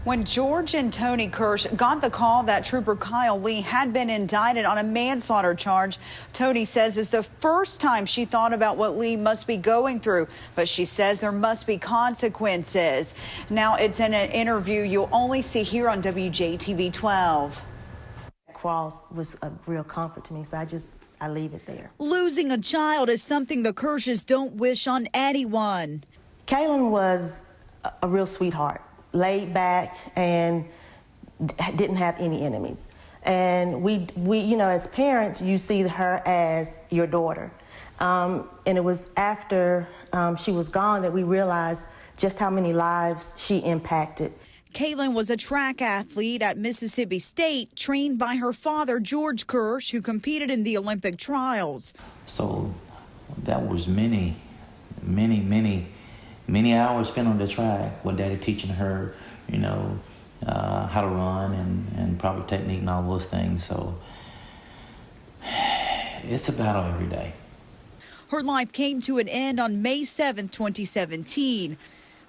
When George and Tony Kersh got the call that Trooper Kyle Lee had been indicted on a manslaughter charge, Tony says is the first time she thought about what Lee must be going through, but she says there must be consequences. Now it's in an interview you'll only see here on WJTV 12. Cross was a real comfort to me, so I leave it there. Losing a child is something the Kershes don't wish on anyone. Kaelin was a real sweetheart, laid back, and didn't have any enemies. And we you know, as parents, you see her as your daughter. And it was after she was gone that we realized just how many lives she impacted. Kaelin was a track athlete at Mississippi State, trained by her father, George Kersh, who competed in the Olympic trials. So that was many hours spent on the track with Daddy teaching her, you know, how to run and proper technique and all those things. So it's a battle every day. Her life came to an end on May 7, 2017.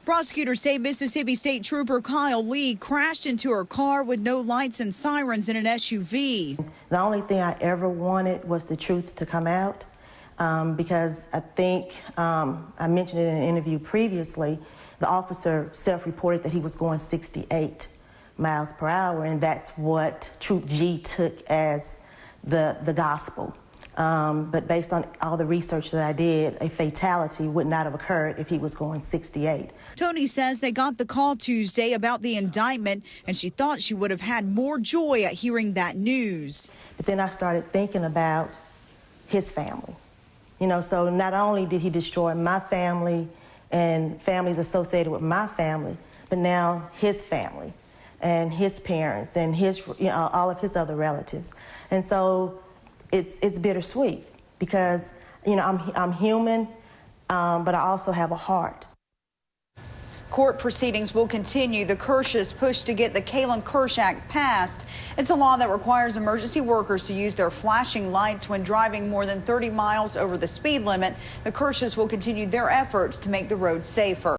Prosecutors say Mississippi State Trooper Kyle Lee crashed into her car with no lights and sirens in an SUV. The only thing I ever wanted was the truth to come out, because I think, I mentioned it in an interview previously, the officer self-reported that he was going 68 miles per hour, and that's what Troop G took as the gospel. But based on all the research that I did, a fatality would not have occurred if he was going 68. Tony says they got the call Tuesday about the indictment, and she thought she would have had more joy at hearing that news. But then I started thinking about his family. You know, so not only did he destroy my family and families associated with my family, but now his family and his parents and his, you know, all of his other relatives. And so it's bittersweet because, you know, I'm human, but I also have a heart. Court proceedings will continue. The Kershes push to get the Kaelin Kersh Act passed. It's a law that requires emergency workers to use their flashing lights when driving more than 30 miles over the speed limit. The Kershes will continue their efforts to make the roads safer.